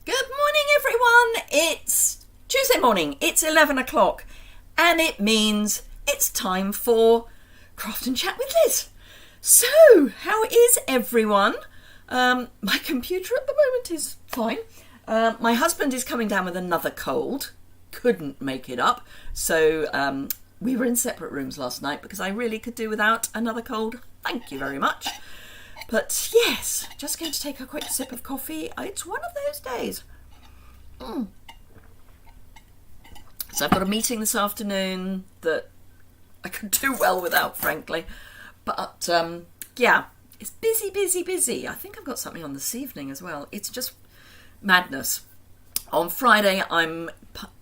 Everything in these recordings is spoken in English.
Good morning, everyone. It's Tuesday morning. It's 11 o'clock, and it means it's time for Craft and Chat with Liz. So, how is everyone? My computer at the moment is fine. My husband is coming down with another cold. Couldn't make it up. So, we were in separate rooms last night because I really could do without another cold. Thank you very much. But yes, just going to take a quick sip of coffee. It's one of those days. So I've got a meeting this afternoon that I could do well without, frankly. But yeah, it's busy. I think I've got something on this evening as well. It's just madness. On Friday, I'm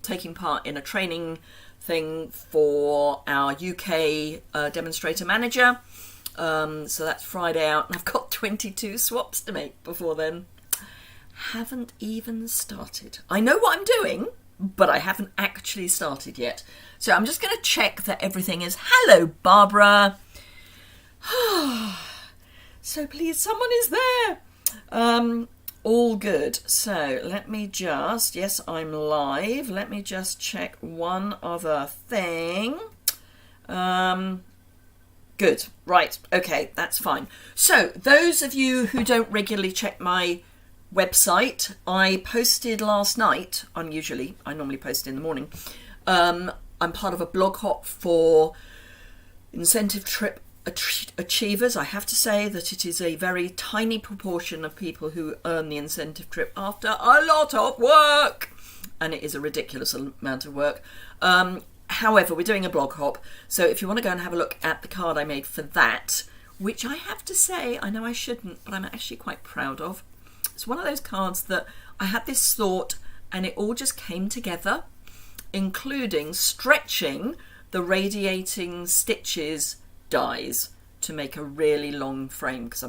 taking part in a training thing for our UK demonstrator manager. So that's Friday out, and I've got 22 swaps to make before then. Haven't even started. I know what I'm doing, but I haven't actually started yet. So I'm just going to check that everything is... Hello, Barbara. So please, someone is there. All good. So let me just... Yes, I'm live. Let me just check one other thing. Good. Right. Okay, that's fine. So, those of you who don't regularly check my website, I posted last night, I normally post in the morning. I'm part of a blog hop for incentive trip achievers. I have to say that it is a very tiny proportion of people who earn the incentive trip after a lot of work. And it is a ridiculous amount of work. However, we're doing a blog hop, so if you want to go and have a look at the card I made for that, which I have to say, I know I shouldn't, but I'm actually quite proud of. It's one of those cards that I had this thought and it all just came together, including stretching the radiating stitches dies to make a really long frame, because I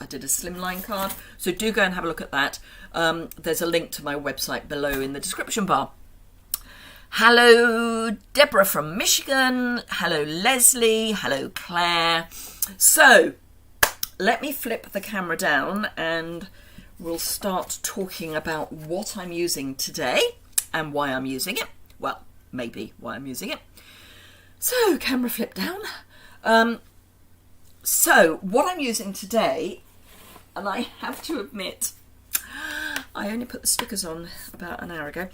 did a slimline card, so do go and have a look at that. There's a link to my website below in the description bar. Hello, Deborah from Michigan. Hello, Leslie. Hello, Claire. So, let me flip the camera down and we'll start talking about what I'm using today and why I'm using it. Well, maybe why I'm using it. So, camera flip down. So, what I'm using today, and I have to admit, I only put the stickers on about an hour ago.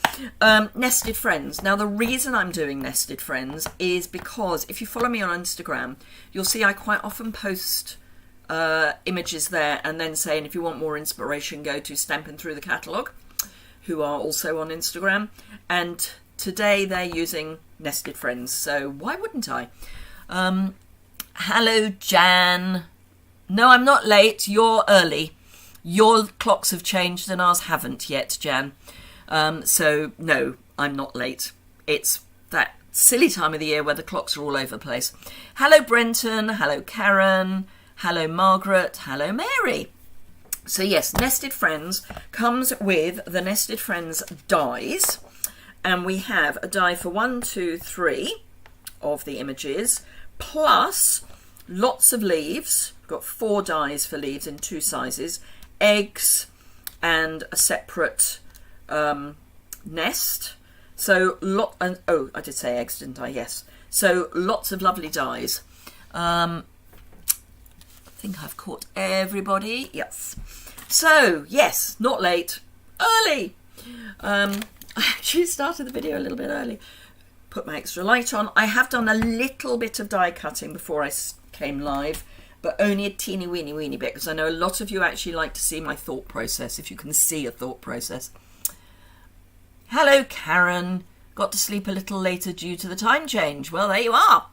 Nested Friends. Now, the reason I'm doing Nested Friends is because if you follow me on Instagram, you'll see I quite often post images there and then saying, if you want more inspiration, go to Stampin' Through the Catalogue, who are also on Instagram. And today they're using Nested Friends, so why wouldn't I? Hello, Jan. No, I'm not late. You're early. Your clocks have changed and ours haven't yet, Jan. So, no, I'm not late. It's that silly time of the year where the clocks are all over the place. Hello, Brenton. Hello, Karen. Hello, Margaret. Hello, Mary. So, yes, Nested Friends comes with the Nested Friends dies. And we have a die for 1, 2, 3 of the images, plus lots of leaves. We've got 4 dies for leaves in 2 sizes. Eggs and a separate nest. So I did say eggs, didn't I? Yes. So lots of lovely dies. I think I've caught everybody. Yes. So yes, not late, early. I actually started the video a little bit early. Put my extra light on. I have done a little bit of die cutting before I came live, but only a teeny weeny bit, because I know a lot of you actually like to see my thought process, if you can see a thought process. Hello, Karen. Got to sleep a little later due to the time change. Well, there you are.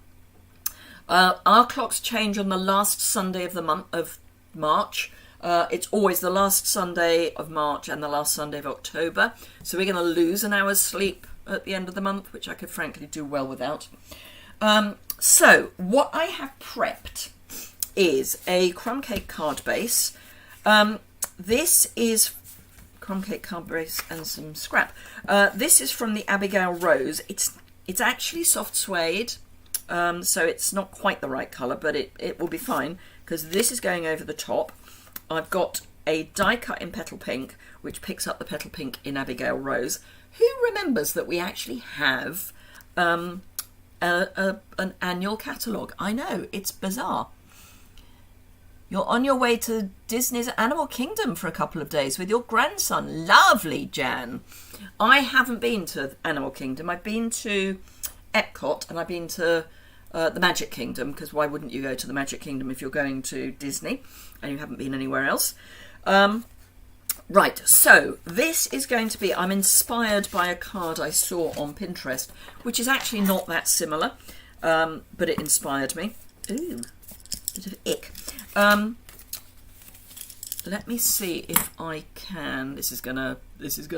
Our clocks change on the last Sunday of the month of March. It's always the last Sunday of March and the last Sunday of October. So we're going to lose an hour's sleep at the end of the month, which I could frankly do well without. So what I have prepped is a crumb cake card base. This is crumb cake card base and some scrap. This is from the Abigail Rose. It's actually soft suede, so it's not quite the right colour, but it will be fine, because this is going over the top. I've got a die cut in petal pink, which picks up the petal pink in Abigail Rose. Who remembers that we actually have an annual catalogue? I know, it's bizarre. You're on your way to Disney's Animal Kingdom for a couple of days with your grandson. Lovely, Jan. I haven't been to Animal Kingdom. I've been to Epcot and I've been to the Magic Kingdom, because why wouldn't you go to the Magic Kingdom if you're going to Disney and you haven't been anywhere else? Right, so this is going to be, I'm inspired by a card I saw on Pinterest, which is actually not that similar, but it inspired me. Ooh, bit of ick. Let me see if I can. This is gonna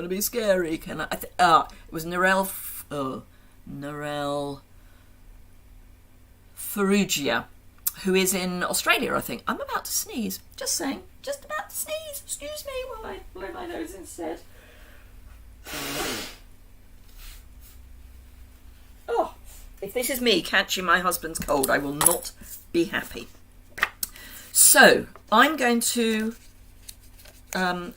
be scary. Can I? It was Narelle Ferrugia, who is in Australia, I think. I'm about to sneeze. Just saying. Just about to sneeze. Excuse me while I blow my nose instead. Oh, if this is me catching my husband's cold, I will not be happy. So, I'm going to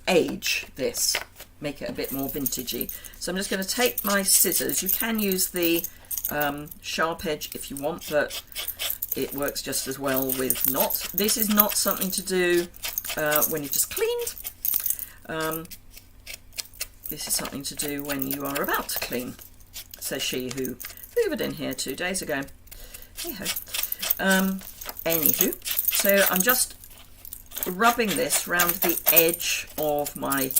age this, make it a bit more vintagey. So I'm just going to take my scissors. You can use the sharp edge if you want, but it works just as well with not. This is not something to do when you've just cleaned. This is something to do when you are about to clean, says she who hoovered in here 2 days ago. Hey-ho. Anywho, so I'm just rubbing this round the edge of my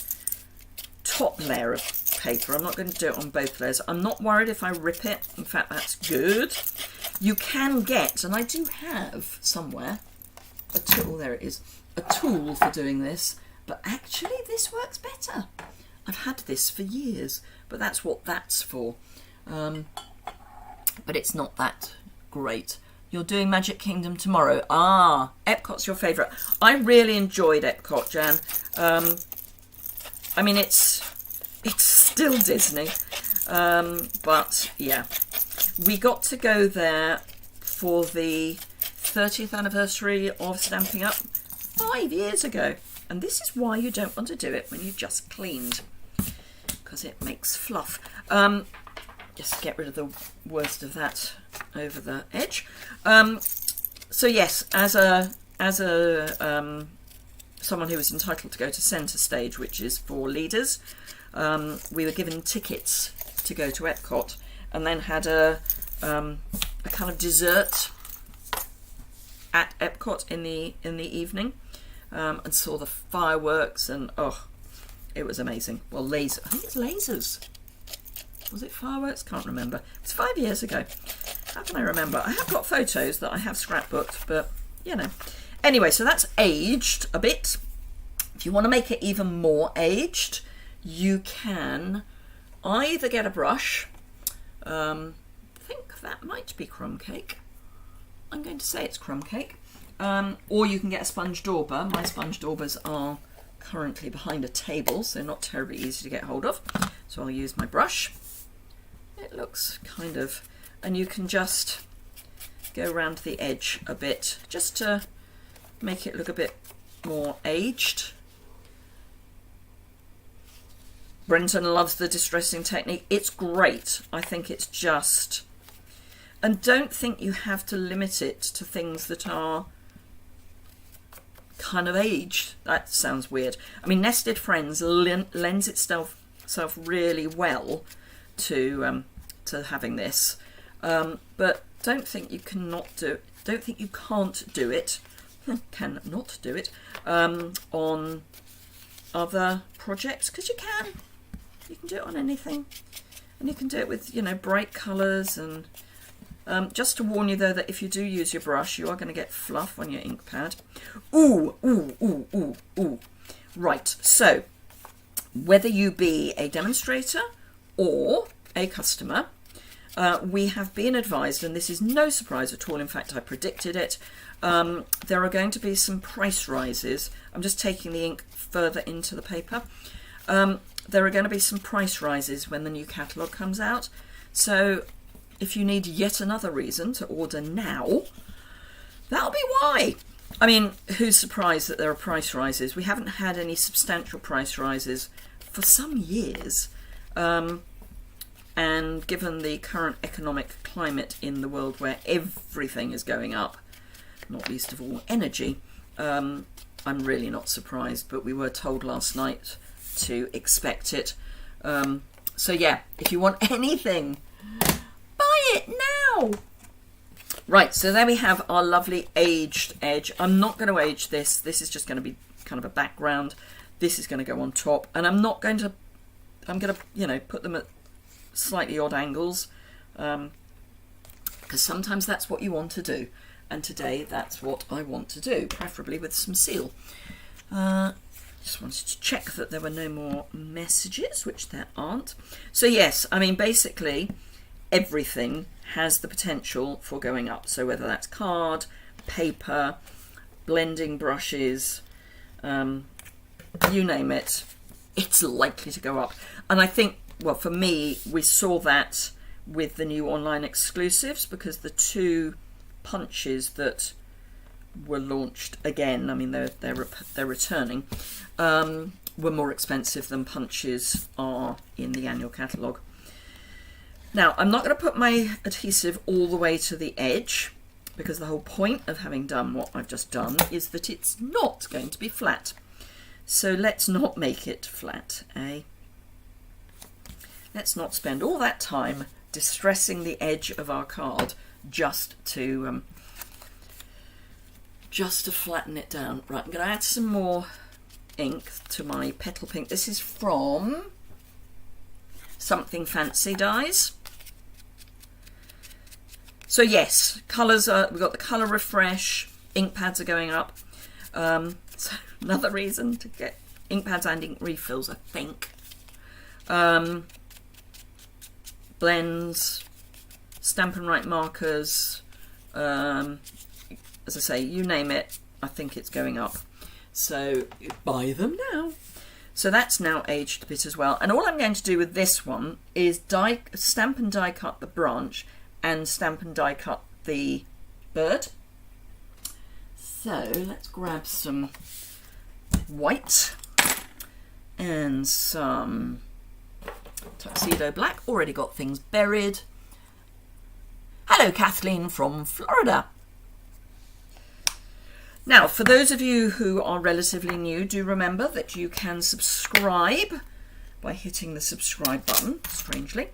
top layer of paper. I'm not going to do it on both layers. I'm not worried if I rip it. In fact, that's good. You can get, and I do have somewhere, a tool, there it is, a tool for doing this, but actually this works better. I've had this for years, but that's what that's for. But it's not that great. You're doing Magic Kingdom tomorrow. Ah, Epcot's your favourite. I really enjoyed Epcot, Jan. I mean, it's still Disney. But, yeah. We got to go there for the 30th anniversary of Stamping Up 5 years ago. And this is why you don't want to do it when you've just cleaned, because it makes fluff. Just get rid of the worst of that over the edge. So yes, as someone who was entitled to go to centre stage, which is for leaders, we were given tickets to go to Epcot, and then had a kind of dessert at Epcot in the evening, and saw the fireworks, and oh, it was amazing. Well, I think it's lasers. Was it fireworks? Can't remember. It was 5 years ago. How can I remember? I have got photos that I have scrapbooked, but, you know. Anyway, so that's aged a bit. If you want to make it even more aged, you can either get a brush. I think that might be crumb cake. I'm going to say it's crumb cake. Or you can get a sponge dauber. My sponge daubers are currently behind a table, so not terribly easy to get hold of. So I'll use my brush. It looks kind of, and you can just go around the edge a bit, just to make it look a bit more aged. Brenton loves the distressing technique. It's great. I think it's just, and don't think you have to limit it to things that are kind of aged. That sounds weird. I mean, Nested Friends lends itself really well to having this, but don't think you cannot do it. Don't think you can't do it. Can not do it on other projects, because you can. You can do it on anything, and you can do it with, you know, bright colours. And just to warn you though, that if you do use your brush, you are going to get fluff on your ink pad. Ooh, ooh, ooh, ooh, ooh. Right. So whether you be a demonstrator or a customer, we have been advised, and this is no surprise at all, in fact I predicted it, there are going to be some price rises. I'm just taking the ink further into the paper. There are going to be some price rises when the new catalogue comes out, so if you need yet another reason to order now, that'll be why. I mean, who's surprised that there are price rises? We haven't had any substantial price rises for some years. And given the current economic climate in the world where everything is going up, not least of all energy, I'm really not surprised, but we were told last night to expect it. So yeah, if you want anything, buy it now. Right, so there we have our lovely aged edge. I'm not going to age this. This is just going to be kind of a background. This is going to go on top, and I'm going to, you know, put them at slightly odd angles, because sometimes that's what you want to do, and today that's what I want to do, preferably with some seal. Just wanted to check that there were no more messages, which there aren't. So yes, I mean, basically everything has the potential for going up. So whether that's card, paper, blending brushes, you name it, it's likely to go up. And I think, well, for me, we saw that with the new online exclusives, because the 2 punches that were launched again, I mean, they're returning, were more expensive than punches are in the annual catalogue. Now, I'm not going to put my adhesive all the way to the edge, because the whole point of having done what I've just done is that it's not going to be flat. So let's not make it flat, eh? Let's not spend all that time distressing the edge of our card just to flatten it down. Right, I'm going to add some more ink to my Petal Pink. This is from Something Fancy Dyes. So yes, colours are, we've got the colour refresh, ink pads are going up. So another reason to get ink pads and ink refills, I think. Blends, Stampin' Write markers, as I say, you name it, I think it's going up. So buy them now. So that's now aged a bit as well. And all I'm going to do with this one is stamp and die cut the branch and stamp and die cut the bird. So let's grab some white and some Tuxedo Black. Already got things buried. Hello, Kathleen from Florida. Now, for those of you who are relatively new, do remember that you can subscribe by hitting the subscribe button, strangely.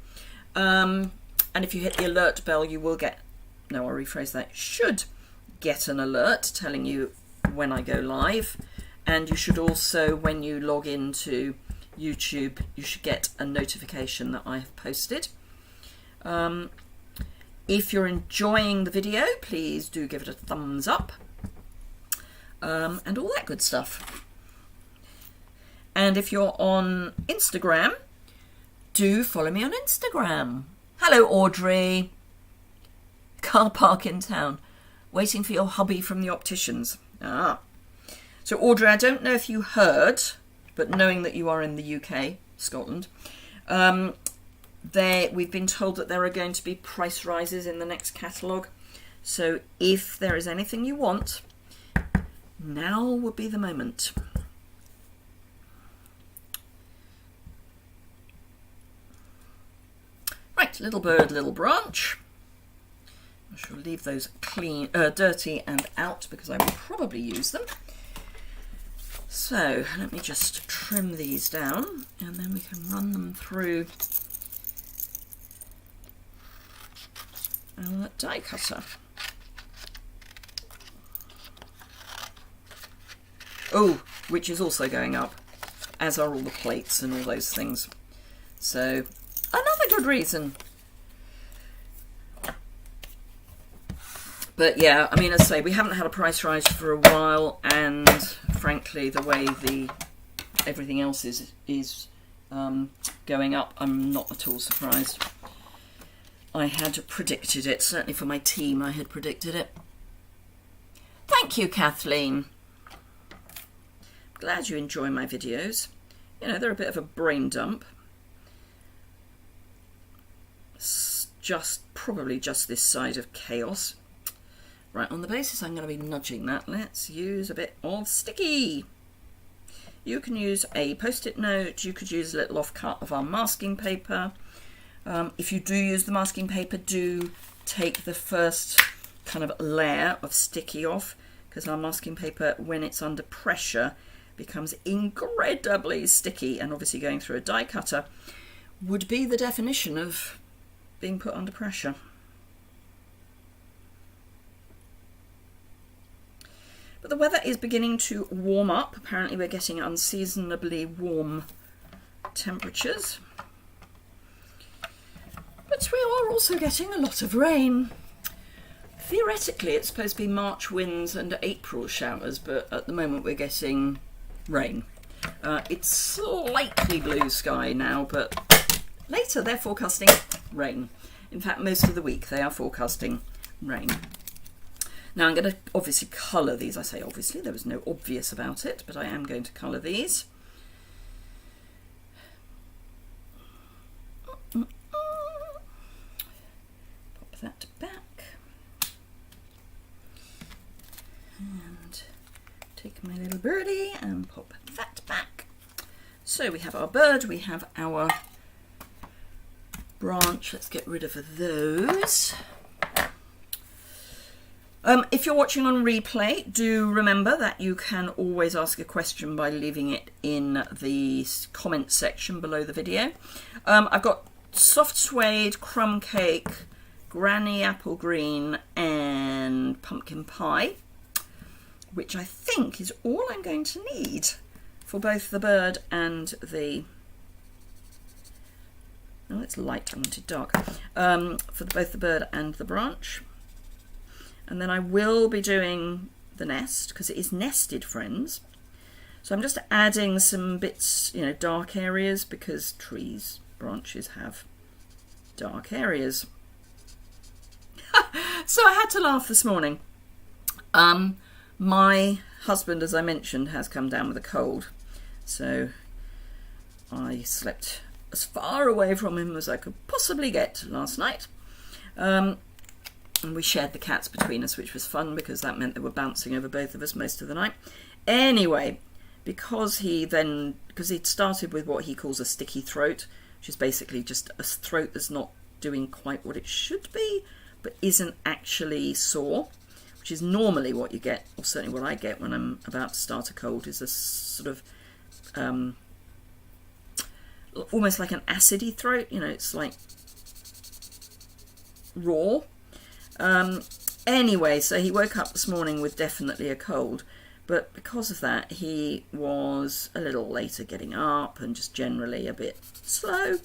And if you hit the alert bell, you will get, no, I'll rephrase that, should get an alert telling you when I go live. And you should also, when you log into YouTube, you should get a notification that I have posted. If you're enjoying the video, please do give it a thumbs up. And all that good stuff. And if you're on Instagram, do follow me on Instagram. Hello, Audrey. Car park in town. Waiting for your hubby from the opticians. Ah. So, Audrey, I don't know if you heard, but knowing that you are in the UK, Scotland, we've been told that there are going to be price rises in the next catalogue. So if there is anything you want, now would be the moment. Right, little bird, little branch. I shall leave those clean, dirty and out because I will probably use them. So let me just trim these down and then we can run them through our die cutter. Oh, which is also going up, as are all the plates and all those things. So another good reason. But yeah, I mean, as I say, we haven't had a price rise for a while, and frankly, the way everything else is going up, I'm not at all surprised. I had predicted it, certainly for my team, I had predicted it. Thank you, Kathleen. Glad you enjoy my videos. You know, they're a bit of a brain dump. Probably just this side of chaos. Right, on the basis I'm going to be nudging that, let's use a bit of sticky. You can use a post-it note, you could use a little off-cut of our masking paper. If you do use the masking paper, do take the first kind of layer of sticky off, because our masking paper, when it's under pressure, becomes incredibly sticky, and obviously going through a die cutter would be the definition of being put under pressure. But the weather is beginning to warm up. Apparently we're getting unseasonably warm temperatures. But we are also getting a lot of rain. Theoretically it's supposed to be March winds and April showers, but at the moment we're getting rain. It's slightly blue sky now, but later they're forecasting rain. In fact, most of the week they are forecasting rain. Now I'm going to obviously colour these. I say obviously, there was no obvious about it, but I am going to colour these. Pop that back. And take my little birdie and pop that back. So we have our bird, we have our branch. Let's get rid of those. If you're watching on replay, do remember that you can always ask a question by leaving it in the comment section below the video. I've got soft suede, crumb cake, granny apple green and pumpkin pie, which I think is all I'm going to need for both the bird and the... Oh, it's light, I wanted dark. For both the bird and the branch. And then I will be doing the nest, because it is nested, friends. So I'm just adding some bits, you know, dark areas, because trees, branches have dark areas. So I had to laugh this morning. My husband, as I mentioned, has come down with a cold. So I slept as far away from him as I could possibly get last night. And we shared the cats between us, which was fun because that meant they were bouncing over both of us most of the night. Anyway, because he'd started with what he calls a sticky throat, which is basically just a throat that's not doing quite what it should be, but isn't actually sore, which is normally what you get, or certainly what I get when I'm about to start a cold, is a sort of almost like an acidy throat. You know, it's like raw. Anyway, so he woke up this morning with definitely a cold, but because of that he was a little later getting up and just generally a bit slow.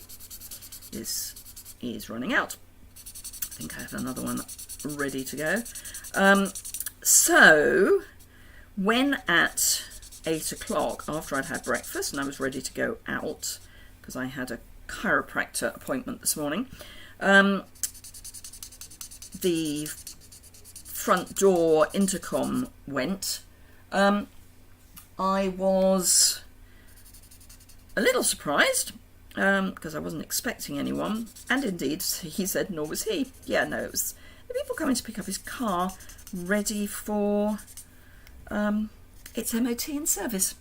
This is running out. I think I have another one ready to go. So when at 8 o'clock, after I'd had breakfast and I was ready to go out, because I had a chiropractor appointment this morning, the front door intercom went. I was a little surprised because I wasn't expecting anyone, and indeed he said nor was he. Yeah, no, it was the people coming to pick up his car ready for its MOT and service.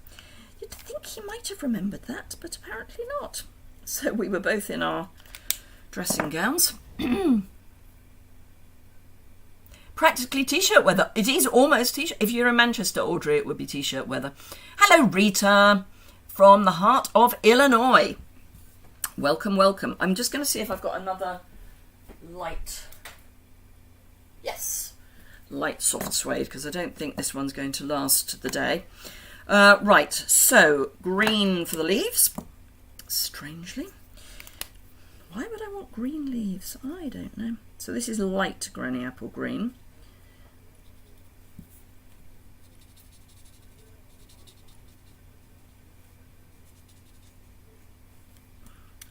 You'd think he might have remembered that, but apparently not. So we were both in our dressing gowns. Practically t-shirt weather. It is almost t-shirt. If you're in Manchester, Audrey, it would be t-shirt weather. Hello, Rita, from the heart of Illinois. Welcome, welcome. I'm just going to see if I've got another light. Yes, light soft suede, because I don't think this one's going to last the day. Right, so green for the leaves. Strangely. Why would I want green leaves? I don't know. So this is light granny apple green.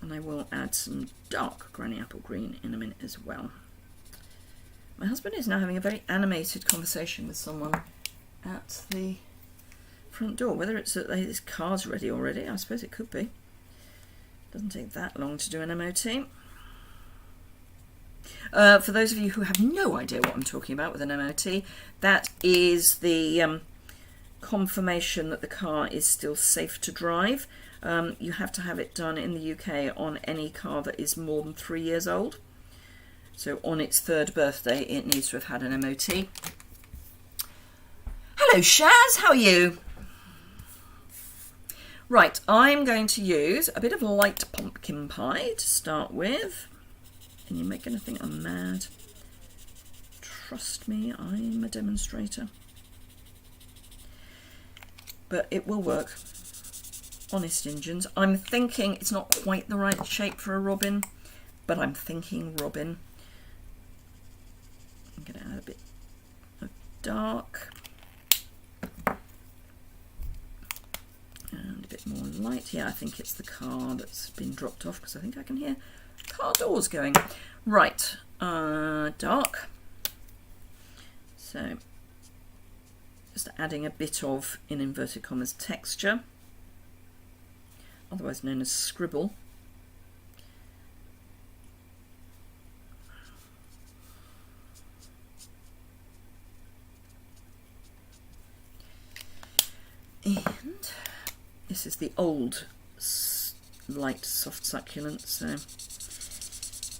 And I will add some dark granny apple green in a minute as well. My husband is now having a very animated conversation with someone at the front door. Whether it's that his car's ready already, I suppose it could be. Doesn't take that long to do an MOT. For those of you who have no idea what I'm talking about with an MOT, that is the confirmation that the car is still safe to drive. You have to have it done in the UK on any car that is more than 3 years old. So on its 3rd birthday, it needs to have had an MOT. Hello Shaz, how are you? Right, I'm going to use a bit of light pumpkin pie to start with. And you're going to think I'm mad. Trust me, I'm a demonstrator. But it will work. Honest Injuns. I'm thinking it's not quite the right shape for a robin, but I'm thinking robin. I'm going to add a bit of dark. And a bit more light. Yeah, I think it's the car that's been dropped off because I think I can hear car doors going. Right, dark. So just adding a bit of, in inverted commas, texture, otherwise known as scribble. And this is the old light soft succulent, so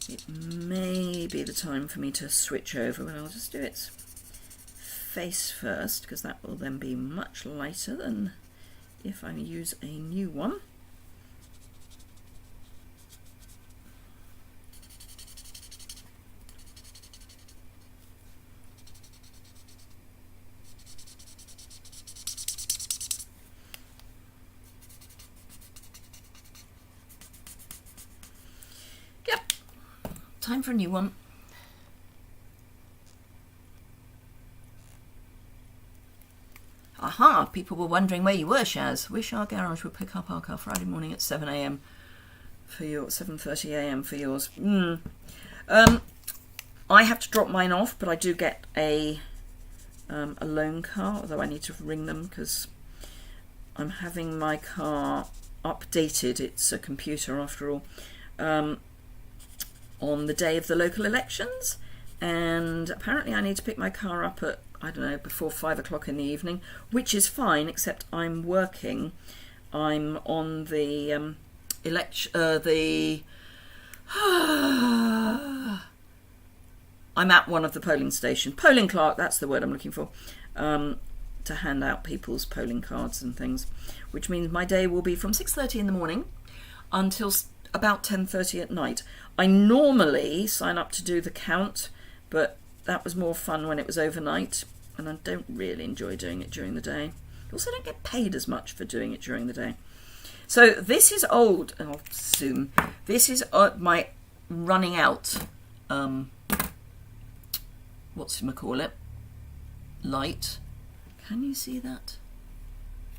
it may be the time for me to switch over, but I'll just do its face first, because that will then be much lighter than if I use a new one. Time for a new one. Aha, people were wondering where you were, Shaz. Wish our garage would pick up our car Friday morning at 7 AM for your 7:30 AM for yours. I have to drop mine off, but I do get a loan car, although I need to ring them because I'm having my car updated. It's a computer after all. On the day of the local elections, and apparently I need to pick my car up at, I don't know, before 5 o'clock in the evening, which is fine, except I'm working. I'm on the I'm at one of the polling stations. Polling clerk, that's the word I'm looking for, to hand out people's polling cards and things, which means my day will be from 6:30 in the morning until about 10:30 at night. I normally sign up to do the count, but that was more fun when it was overnight, and I don't really enjoy doing it during the day. I also don't get paid as much for doing it during the day. So this is old, and I'll zoom. This is my running out, whatchamacallit, light. Can you see that?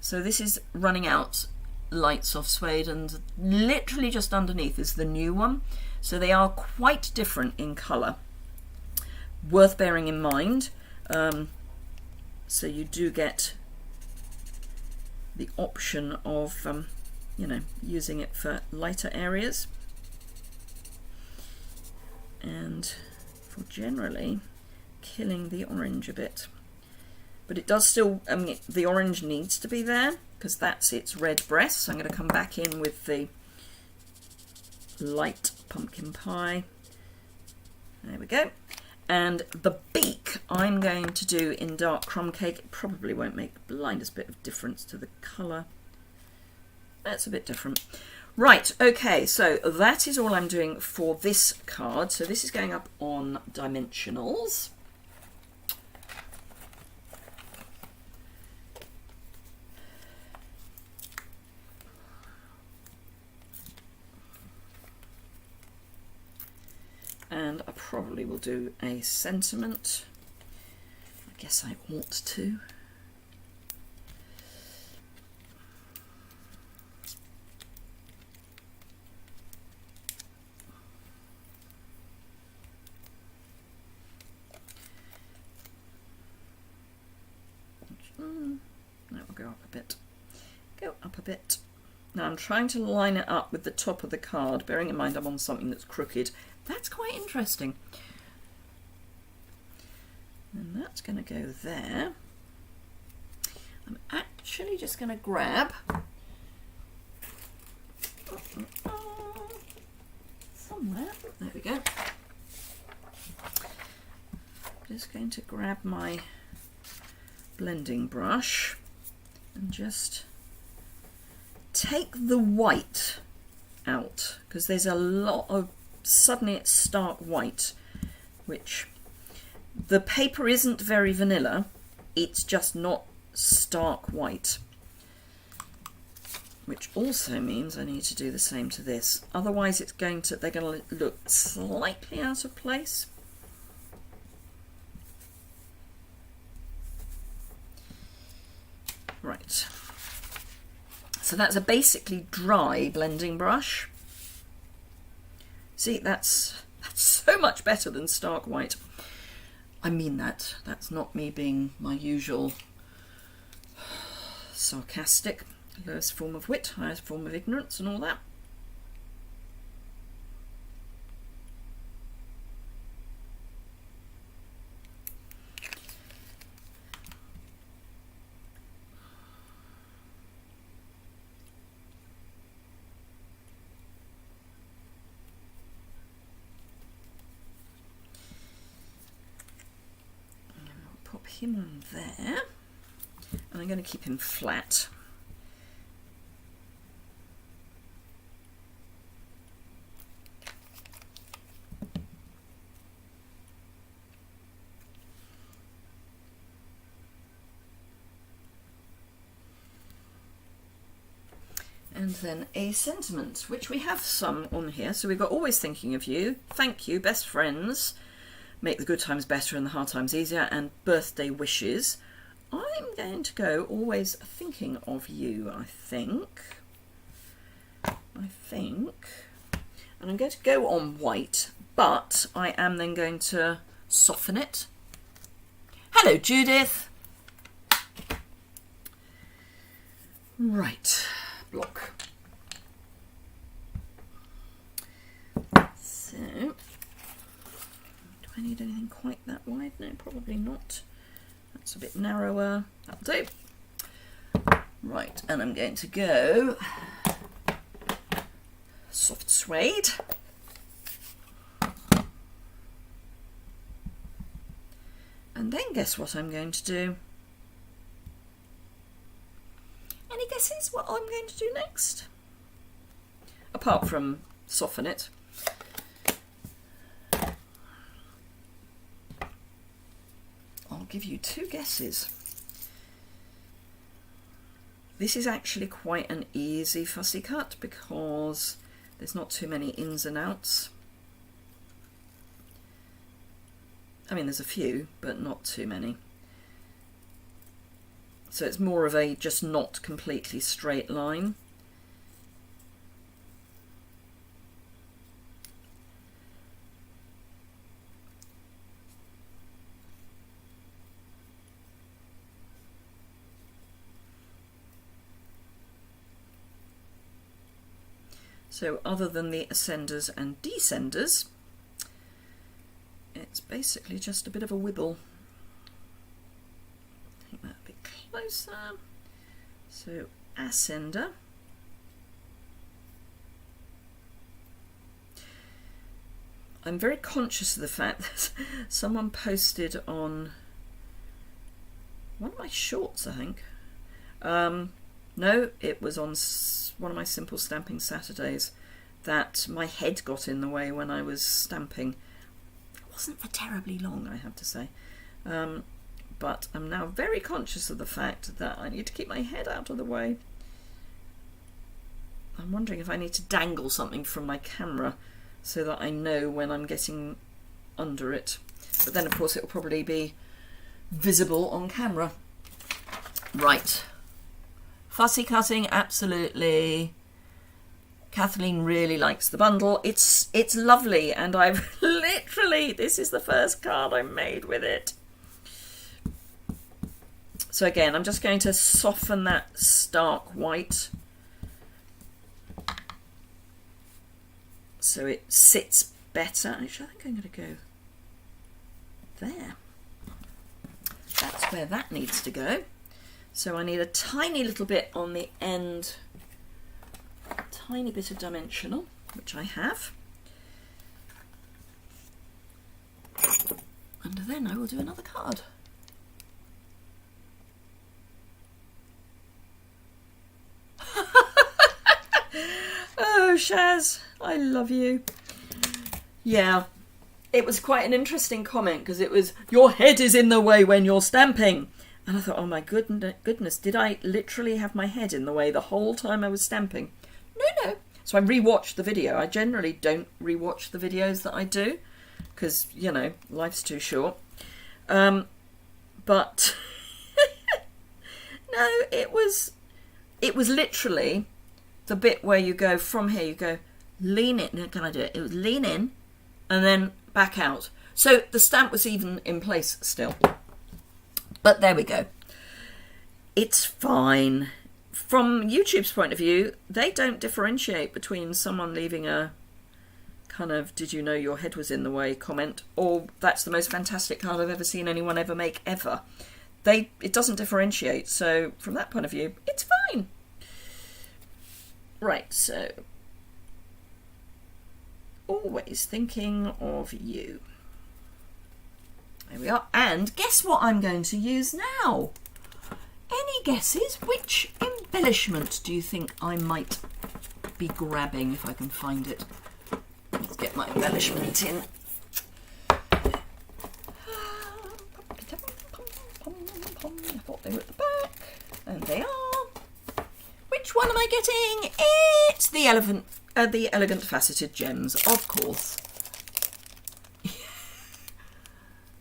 So this is running out light soft suede, and literally just underneath is the new one. So they are quite different in colour. Worth bearing in mind. So you do get the option of, you know, using it for lighter areas and for generally killing the orange a bit. But it does still, I mean, the orange needs to be there because that's its red breast. So I'm going to come back in with the light pumpkin pie. There we go. And the beak I'm going to do in dark crumb cake. It probably won't make the blindest bit of difference to the colour. That's a bit different. Right, okay, so that is all I'm doing for this card. So this is going up on dimensionals. And I probably will do a sentiment. I guess I ought to. That will go up a bit. Go up a bit. Now I'm trying to line it up with the top of the card, bearing in mind I'm on something that's crooked That's quite interesting. And that's going to go there. I'm actually just going to grab somewhere. There we go. Just going to grab my blending brush and just take the white out, because there's a lot of, suddenly it's stark white, which the paper isn't very vanilla, it's just not stark white, which also means I need to do the same to this, otherwise they're going to look slightly out of place. Right, so that's a basically dry blending brush. See, that's so much better than stark white. I mean that. That's not me being my usual sarcastic, lowest form of wit, highest form of ignorance and all that. Him on there, and I'm going to keep him flat. And then a sentiment, which we have some on here. So we've got always thinking of you, thank you, best friends, make the good times better and the hard times easier, and birthday wishes. I'm going to go always thinking of you, I think. And I'm going to go on white, but I am then going to soften it. Hello, Judith. Right, block. So, do I need anything quite that wide? No, probably not. That's a bit narrower. That'll do. Right, and I'm going to go soft suede. And then guess what I'm going to do? Any guesses what I'm going to do next? Apart from soften it. I'll give you two guesses. This is actually quite an easy fussy cut because there's not too many ins and outs. I mean, there's a few, but not too many. So it's more of a just not completely straight line. So other than the ascenders and descenders, it's basically just a bit of a wibble. Take that a bit closer. So ascender. I'm very conscious of the fact that someone posted on one of my shorts, I think. No, it was on one of my Simple Stamping Saturdays, that my head got in the way when I was stamping. It wasn't for terribly long, I have to say. But I'm now very conscious of the fact that I need to keep my head out of the way. I'm wondering if I need to dangle something from my camera so that I know when I'm getting under it. But then, of course, it will probably be visible on camera. Right. Fussy cutting, absolutely. Kathleen really likes the bundle. It's lovely, and I've literally, this is the first card I made with it. So again, I'm just going to soften that stark white so it sits better. Actually, I think I'm going to go there. That's where that needs to go. So I need a tiny little bit on the end, a tiny bit of dimensional, which I have. And then I will do another card. Oh, Shaz, I love you. Yeah, it was quite an interesting comment because it was, your head is in the way when you're stamping. And I thought, oh my goodness, did I literally have my head in the way the whole time I was stamping? No. So I rewatched the video. I generally don't rewatch the videos that I do because, you know, life's too short. But no, it was literally the bit where you go from here, you go lean in. Can I do it? It was lean in and then back out. So the stamp was even in place still. But there we go. It's fine. From YouTube's point of view, they don't differentiate between someone leaving a kind of, did you know your head was in the way comment, or that's the most fantastic card I've ever seen anyone ever make ever. It doesn't differentiate. So from that point of view, it's fine. Right, so always thinking of you. There we are. And guess what I'm going to use now? Any guesses? Which embellishment do you think I might be grabbing if I can find it? Let's get my embellishment in. I thought they were at the back. And they are. Which one am I getting? It's the Elegant Faceted Gems, of course.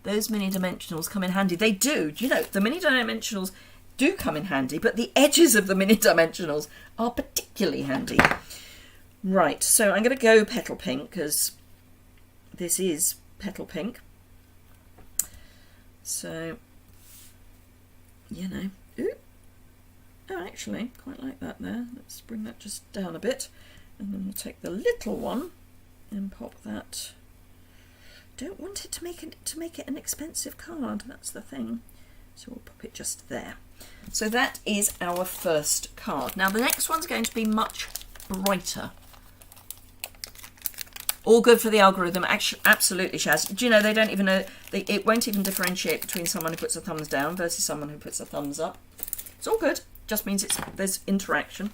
Those mini dimensionals come in handy. They do. You know, the mini dimensionals do come in handy, but the edges of the mini dimensionals are particularly handy. Right, so I'm going to go petal pink because this is petal pink. So, you know. Ooh. Oh, actually, quite like that there. Let's bring that just down a bit. And then we'll take the little one and pop that. Don't want it to make it an expensive card. That's the thing. So we'll pop it just there. So that is our first card. Now the next one's going to be much brighter. All good for the algorithm. Actually, absolutely, Shaz. Do you know they don't even know? It won't even differentiate between someone who puts a thumbs down versus someone who puts a thumbs up. It's all good. Just means there's interaction.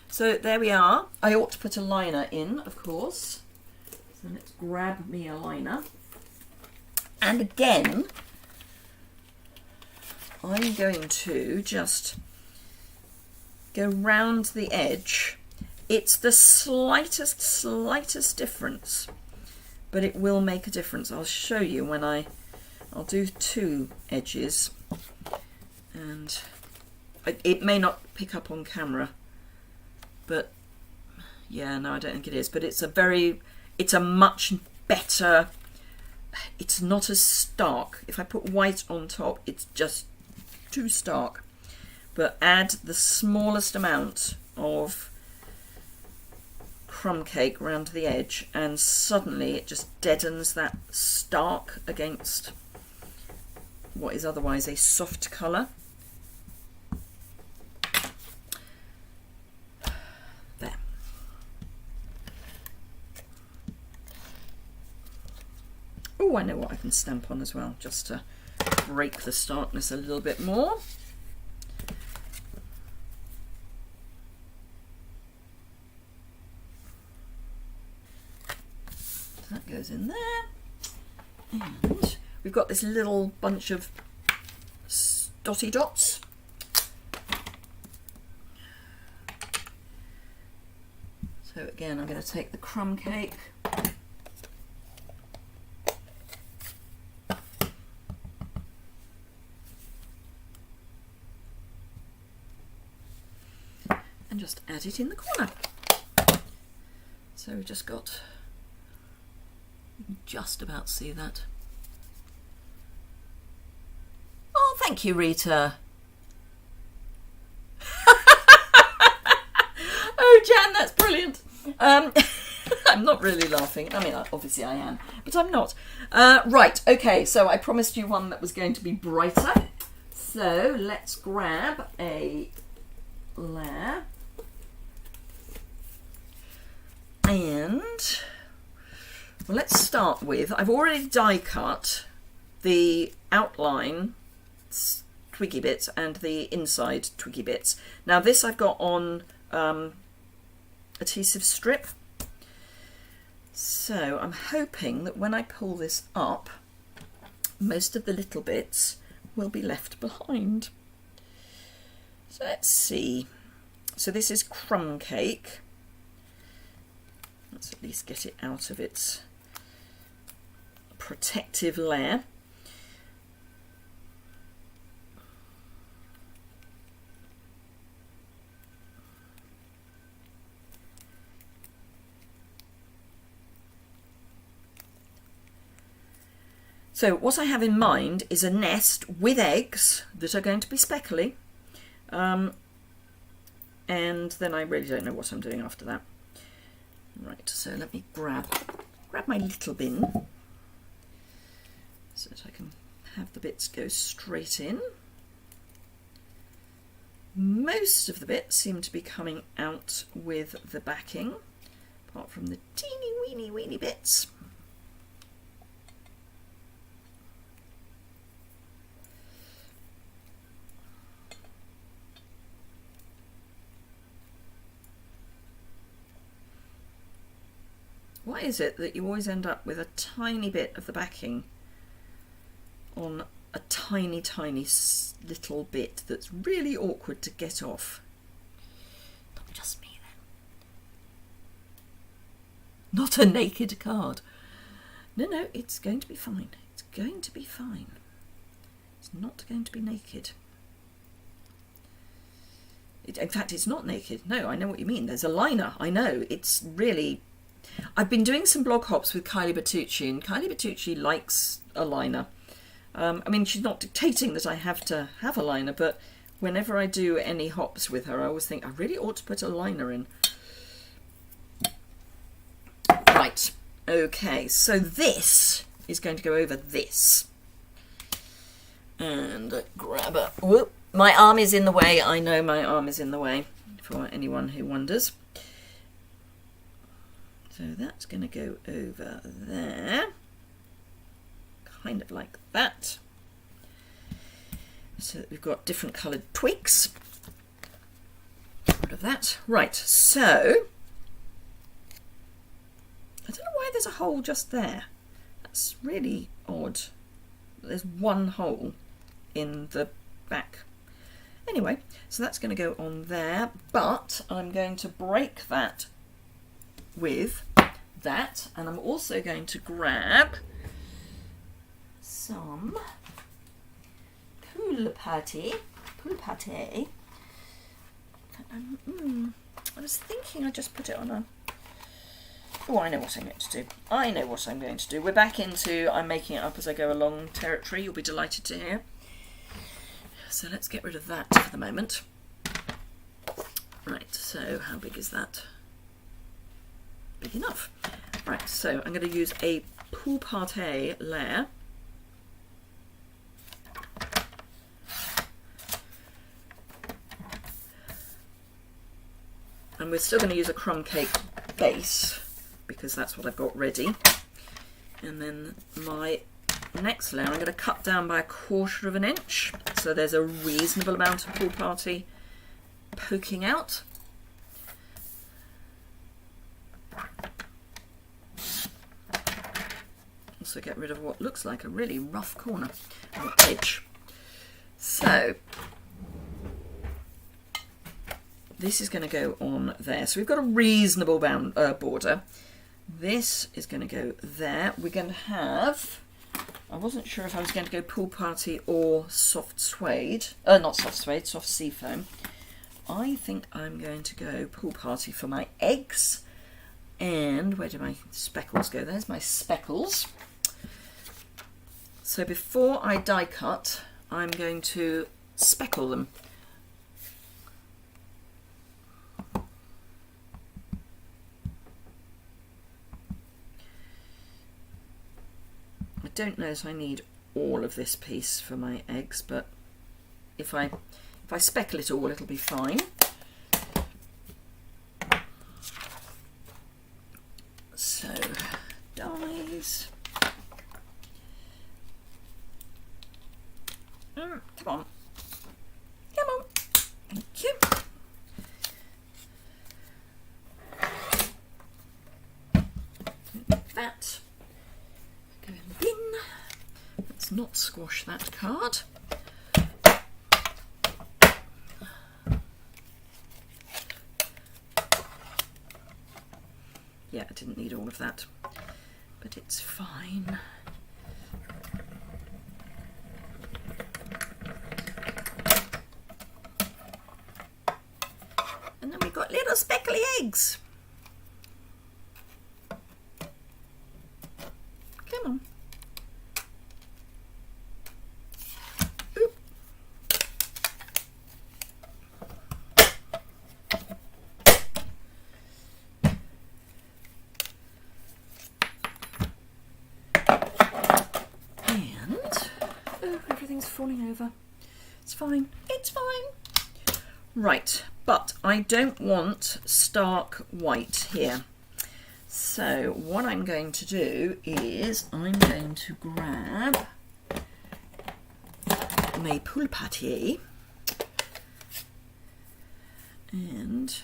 So there we are. I ought to put a liner in, of course. So let's grab me a liner. And again, I'm going to just go round the edge. It's the slightest difference, but it will make a difference. I'll show you when I'll do two edges, and it may not pick up on camera, but yeah, no, I don't think it is. But it's a much better. It's not as stark. If I put white on top, it's just too stark. But add the smallest amount of crumb cake around the edge and suddenly it just deadens that stark against what is otherwise a soft colour. There. Oh, I know what I can stamp on as well, just to break the starkness a little bit more. That goes in there. And we've got this little bunch of dotty dots. So again, I'm going to take the crumb cake. And just add it in the corner. So we've just got, you can just about see that. Oh, thank you, Rita. Oh, Jan, that's brilliant. I'm not really laughing. I mean, obviously I am, but I'm not. Right, okay, so I promised you one that was going to be brighter. So let's grab a layer. And well, let's start with, I've already die cut the outline twiggy bits and the inside twiggy bits. Now this I've got on adhesive strip. So I'm hoping that when I pull this up, most of the little bits will be left behind. So let's see. So this is crumb cake. Let's at least get it out of its protective layer. So what I have in mind is a nest with eggs that are going to be speckly, and then I really don't know what I'm doing after that. Right, so let me grab my little bin so that I can have the bits go straight in. Most of the bits seem to be coming out with the backing, apart from the teeny weeny bits. Why is it that you always end up with a tiny bit of the backing on a tiny little bit that's really awkward to get off? Not just me then. Not a naked card. No, it's going to be fine. It's going to be fine. It's not going to be naked. In fact, it's not naked. No, I know what you mean. There's a liner. I know. It's really... I've been doing some blog hops with Kylie Bertucci, and Kylie Bertucci likes a liner. I mean, she's not dictating that I have to have a liner, but whenever I do any hops with her, I always think I really ought to put a liner in. Right, okay, so this is going to go over this. And grab a... Whoop, my arm is in the way. I know my arm is in the way, for anyone who wonders. So that's going to go over there, kind of like that, so that we've got different coloured twigs. Get rid of that. Right, so I don't know why there's a hole just there. That's really odd. There's one hole in the back. Anyway, so that's going to go on there, but I'm going to break that with that, and I'm also going to grab some pool pâté. I was thinking I just put it on a... Oh, I know what I'm going to do. We're back into I'm making it up as I go along territory. You'll be delighted to hear. So let's get rid of that for the moment. Right, so how big is that? Big enough. Right, so I'm going to use a pool pâté layer. And we're still going to use a crumb cake base because that's what I've got ready. And then my next layer I'm going to cut down by 1/4 of an inch, so there's a reasonable amount of pool pâté poking out. Also get rid of what looks like a really rough corner or edge. So this is going to go on there. So we've got a reasonable border. This is going to go there. We're going to have, I wasn't sure if I was going to go pool pâté or soft suede. Not soft suede, soft seafoam. I think I'm going to go pool pâté for my eggs. And where do my speckles go? There's my speckles. So before I die cut, I'm going to speckle them. don't know that I need all of this piece for my eggs, but if I speckle it all, it'll be fine. So, dies. Come on. Come on. Thank you. Like that. Go in the bin. Let's not squash that card. Yeah, I didn't need all of that, but it's fine. And then we've got little speckly eggs. Come on. Oop. Everything's falling over. It's fine. It's fine. Right, but I don't want stark white here. So what I'm going to do is I'm going to grab my poule pâtier and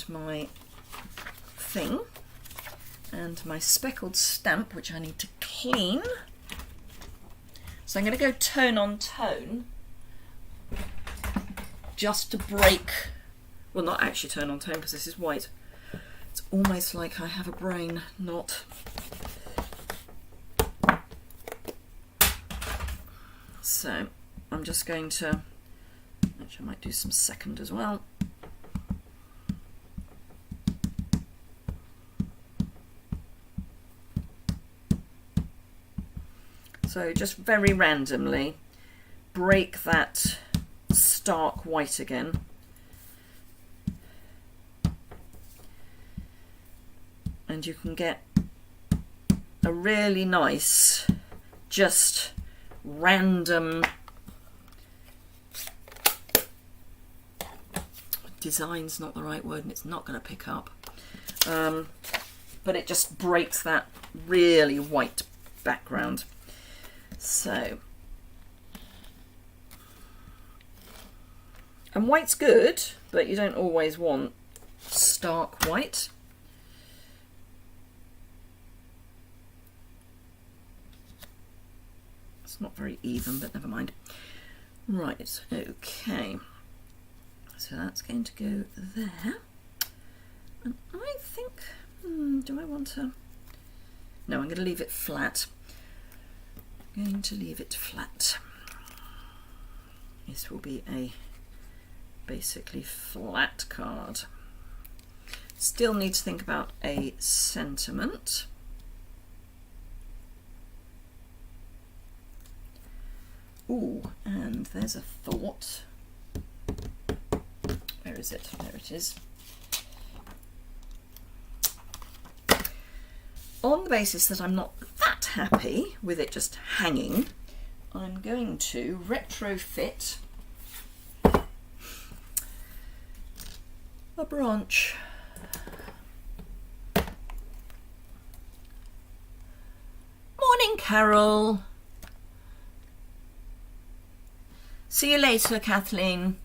my thing and my speckled stamp, which I need to clean. So I'm going to go tone on tone just to break, well, not actually tone on tone because this is white. It's almost like I have a brain knot. So I'm just going to, actually I might do some second as well. So just very randomly break that stark white again. And you can get a really nice, just random design's not the right word and it's not going to pick up. But it just breaks that really white background. So, and white's good, but you don't always want stark white. It's not very even, but never mind. Right, okay. So that's going to go there. And I think, do I want to? No, I'm going to leave it flat. Going to leave it flat. This will be a basically flat card. Still need to think about a sentiment. Ooh, and there's a thought. Where is it? There it is. On the basis that I'm not that happy with it just hanging, I'm going to retrofit a branch. Morning, Carol. See you later, Kathleen.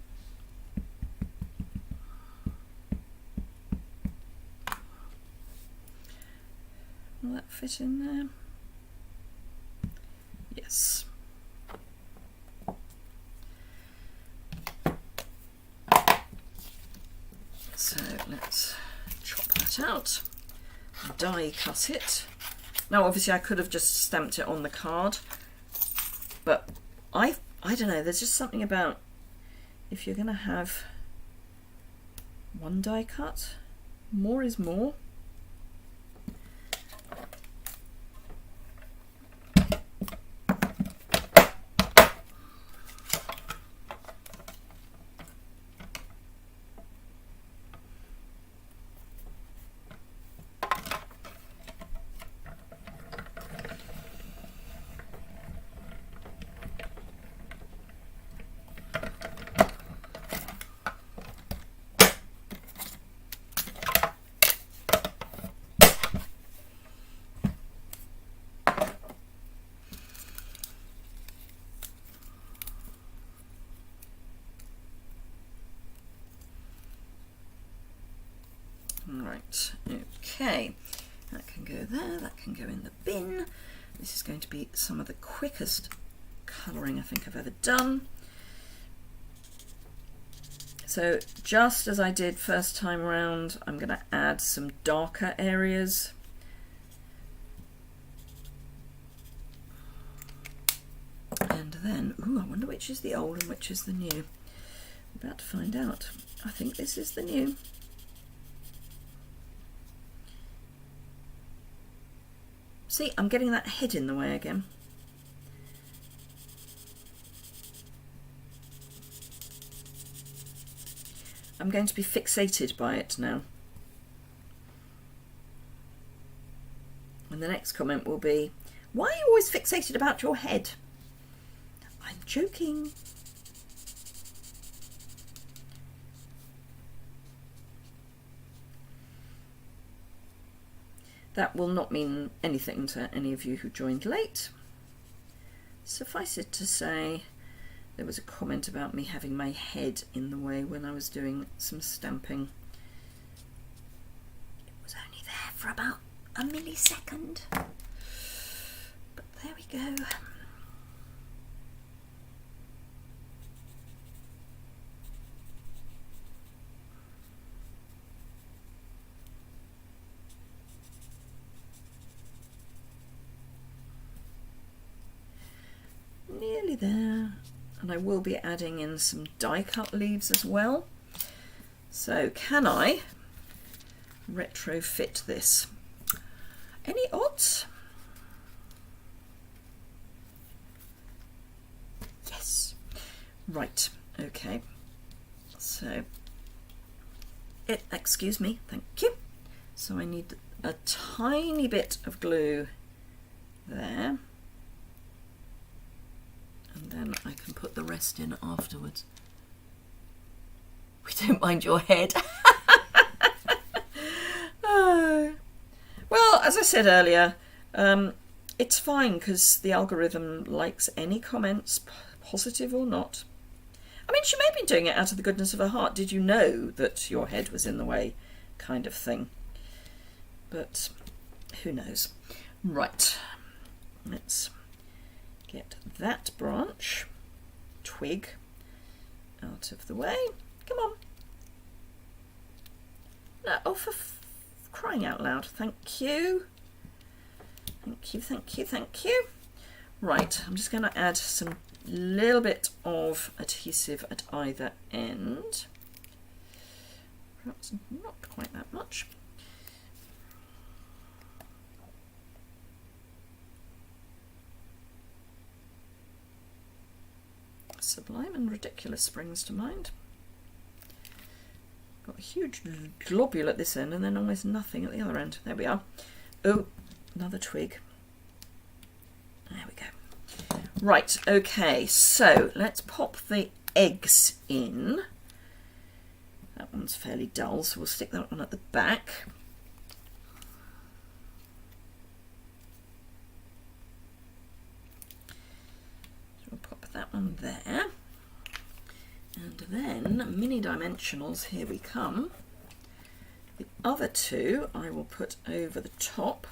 Will that fit in there? Yes. So let's chop that out, die cut it. Now obviously I could have just stamped it on the card, but I don't know, there's just something about if you're going to have one die cut, more is more. Right, okay. That can go there, that can go in the bin. This is going to be some of the quickest colouring I think I've ever done. So just as I did first time around, I'm going to add some darker areas. And then, ooh, I wonder which is the old and which is the new. I'm about to find out. I think this is the new. See, I'm getting that head in the way again. I'm going to be fixated by it now. And the next comment will be, why are you always fixated about your head? I'm joking. That will not mean anything to any of you who joined late. Suffice it to say, there was a comment about me having my head in the way when I was doing some stamping. It was only there for about a millisecond. But there we go. Nearly there. And I will be adding in some die cut leaves as well. So can I retrofit this? Any odds? Yes. Right, okay. So, excuse me, thank you. So I need a tiny bit of glue there. And then I can put the rest in afterwards. We don't mind your head. Oh. Well, as I said earlier, it's fine because the algorithm likes any comments, positive or not. I mean, she may be doing it out of the goodness of her heart. Did you know that your head was in the way, kind of thing? But who knows? Right, let's get that branch, twig, out of the way. Come on. No, oh, for crying out loud. Thank you. Thank you, thank you, thank you. Right, I'm just going to add some little bit of adhesive at either end. Perhaps not quite that much. Sublime and ridiculous springs to mind. Got a huge globule at this end and then almost nothing at the other end. There we are. Oh, another twig. There we go. Right, okay, so let's pop the eggs in. That one's fairly dull, so we'll stick that one at the back. So we'll pop that one there. And then mini dimensionals, here we come. The other two I will put over the top.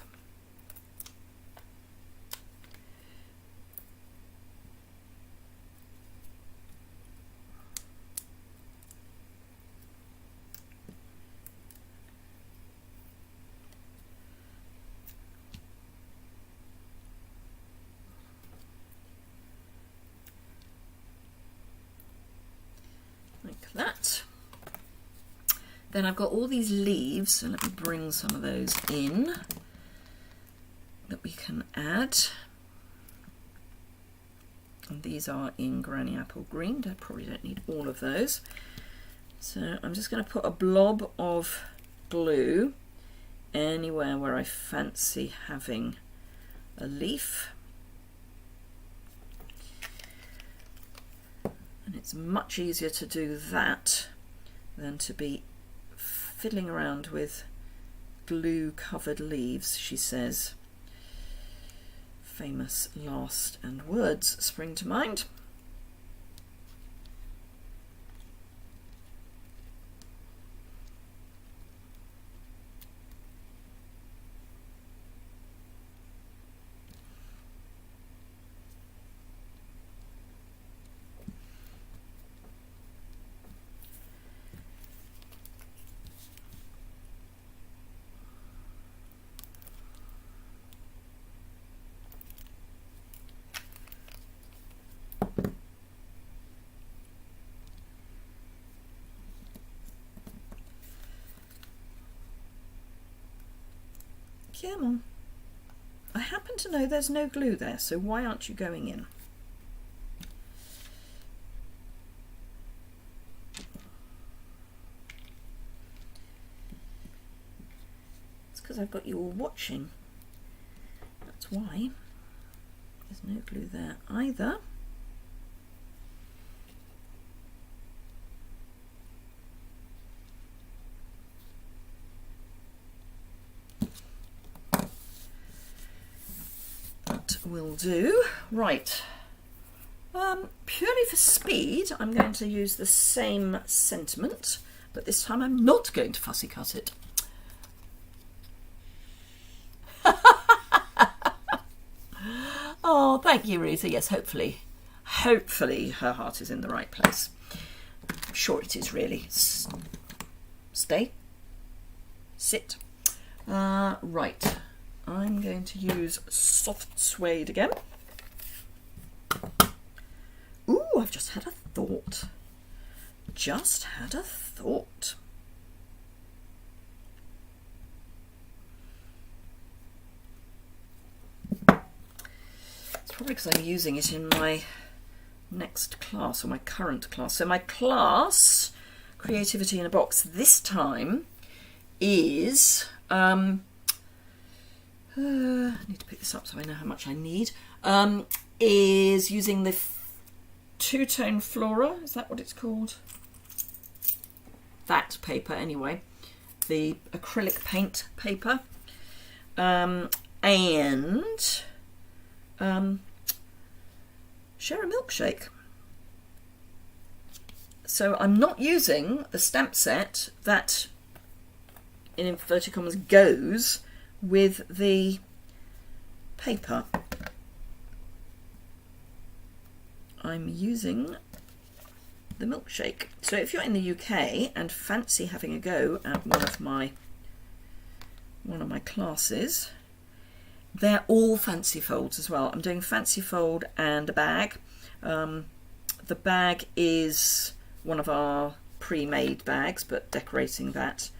Like that. Then I've got all these leaves, so let me bring some of those in that we can add. And these are in Granny Apple Green. I probably don't need all of those. So I'm just going to put a blob of glue anywhere where I fancy having a leaf. And it's much easier to do that than to be fiddling around with glue covered leaves, she says. Famous last and words spring to mind. Come on. I happen to know there's no glue there, so why aren't you going in? It's because I've got you all watching. That's why. There's no glue there either. Will do. Right. Purely for speed, I'm going to use the same sentiment, but this time I'm not going to fussy cut it. Oh, thank you, Rita. Yes, hopefully her heart is in the right place. I'm sure it is, really. Stay. Sit. Right. I'm going to use soft suede again. Ooh, I've just had a thought. Just had a thought. It's probably because I'm using it in my next class, or my current class. So my class, Creativity in a Box, this time is... I need to pick this up so I know how much I need. Is using the two-tone Flora. Is that what it's called? That paper, anyway. The acrylic paint paper. And Share a Milkshake. So I'm not using the stamp set that, in inverted commas, goes with the paper. I'm using the milkshake. So if you're in the UK and fancy having a go at one of my classes, they're all fancy folds as well. I'm doing fancy fold and a bag. The bag is one of our pre-made bags, but decorating that.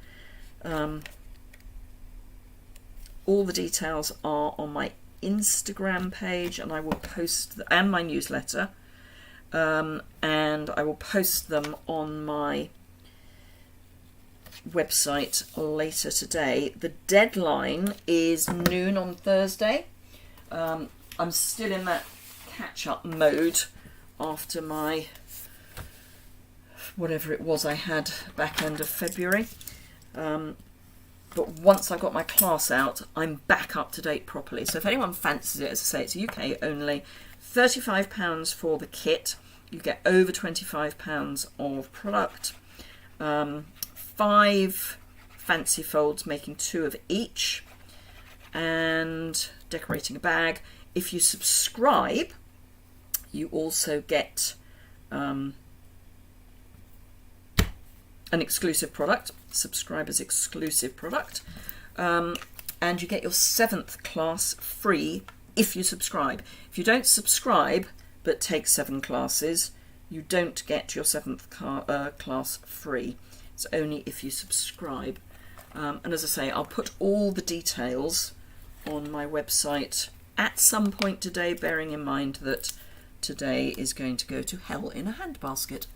All the details are on my Instagram page, and I will post and my newsletter, and I will post them on my website later today. The deadline is noon on Thursday. I'm still in that catch-up mode after my whatever it was I had back end of February. But once I've got my class out, I'm back up to date properly. So if anyone fancies it, as I say, it's UK only. £35 for the kit. You get over £25 of product. 5 fancy folds, making 2 of each. And decorating a bag. If you subscribe, you also get an exclusive product. Subscribers exclusive product, and you get your 7th class free if you subscribe. If you don't subscribe but take 7 classes, you don't get your 7th class free. It's only if you subscribe. And as I say, I'll put all the details on my website at some point today, bearing in mind that today is going to go to hell in a handbasket.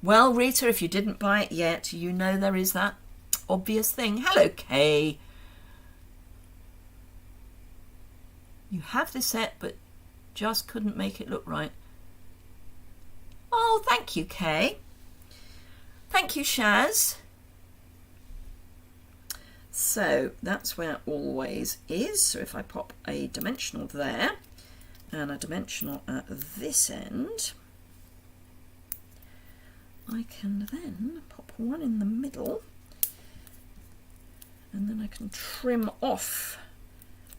Well, Rita, if you didn't buy it yet, you know there is that obvious thing. Hello, Kay. You have this set, but just couldn't make it look right. Oh, thank you, Kay. Thank you, Shaz. So that's where always is. So if I pop a dimensional there and a dimensional at this end, I can then pop one in the middle, and then I can trim off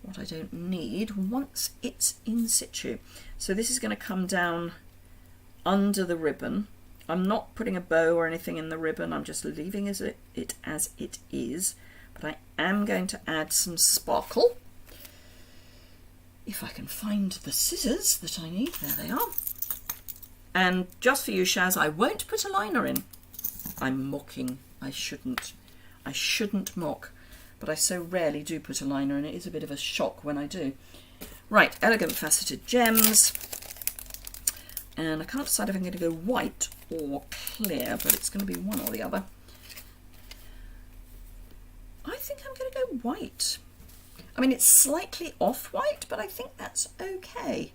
what I don't need once it's in situ. So this is going to come down under the ribbon. I'm not putting a bow or anything in the ribbon, I'm just leaving it as it is, but I am going to add some sparkle. If I can find the scissors that I need, there they are. And just for you, Shaz, I won't put a liner in. I'm mocking. I shouldn't. I shouldn't mock, but I so rarely do put a liner, and it is a bit of a shock when I do. Right, Elegant Faceted Gems. And I can't decide if I'm going to go white or clear, but it's going to be one or the other. I think I'm going to go white. I mean, it's slightly off-white, but I think that's okay.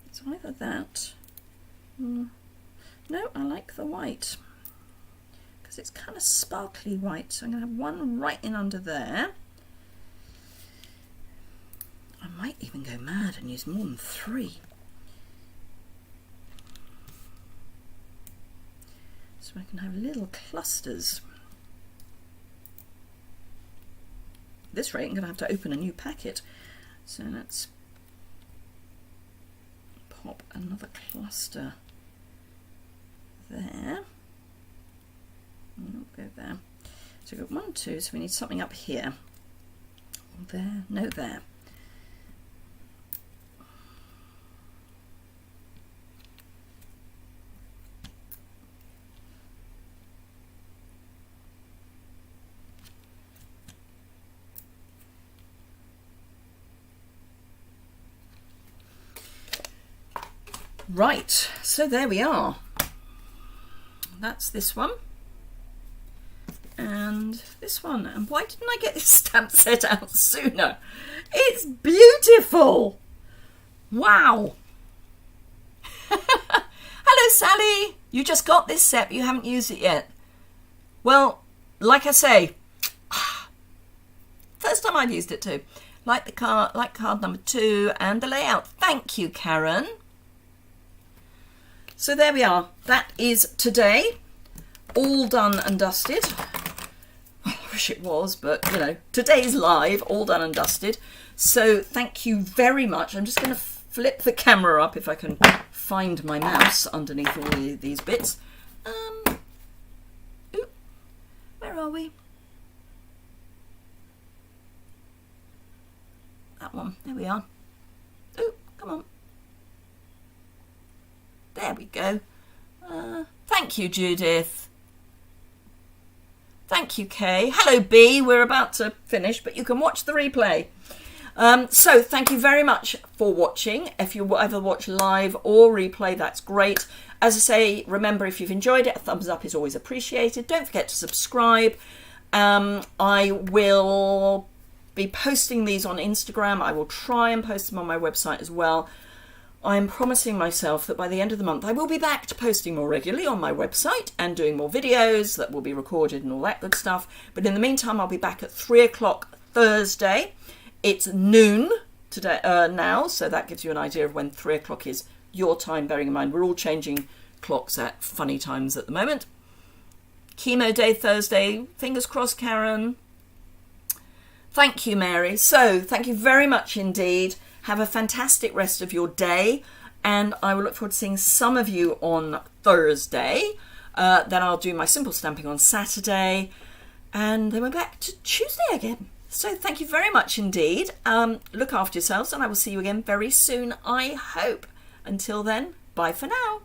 It's either that. No, I like the white because it's kind of sparkly white. So I'm going to have one right in under there. I might even go mad and use more than 3. So I can have little clusters. At this rate, I'm going to have to open a new packet. So let's pop another cluster there. Go there. So we've got 1, 2, so we need something up here. There, no there. Right, so there we are. That's this one. And this one. And why didn't I get this stamp set out sooner? It's beautiful. Wow. Hello, Sally. You just got this set, but you haven't used it yet. Well, like I say, first time I've used it too. Like card number 2 and the layout. Thank you, Karen. So there we are. That is today, all done and dusted. Well, I wish it was, but you know, today's live, all done and dusted. So thank you very much. I'm just going to flip the camera up if I can find my mouse underneath all these bits. Ooh, where are we? That one. There we are. Ooh, come on. There we go. Thank you, Judith. Thank you, Kay. Hello, B. We're about to finish, but you can watch the replay. So thank you very much for watching. If you ever watch live or replay, that's great. As I say, remember, if you've enjoyed it, a thumbs up is always appreciated. Don't forget to subscribe. I will be posting these on Instagram. I will try and post them on my website as well. I'm promising myself that by the end of the month I will be back to posting more regularly on my website and doing more videos that will be recorded and all that good stuff. But in the meantime, I'll be back at 3 o'clock Thursday. It's noon today now, so that gives you an idea of when 3 o'clock is your time, bearing in mind we're all changing clocks at funny times at the moment. Chemo day Thursday. Fingers crossed, Karen. Thank you, Mary. So thank you very much indeed. Have a fantastic rest of your day, and I will look forward to seeing some of you on Thursday. Then I'll do my simple stamping on Saturday, and then we're back to Tuesday again. So thank you very much indeed. Look after yourselves, and I will see you again very soon, I hope. Until then, bye for now.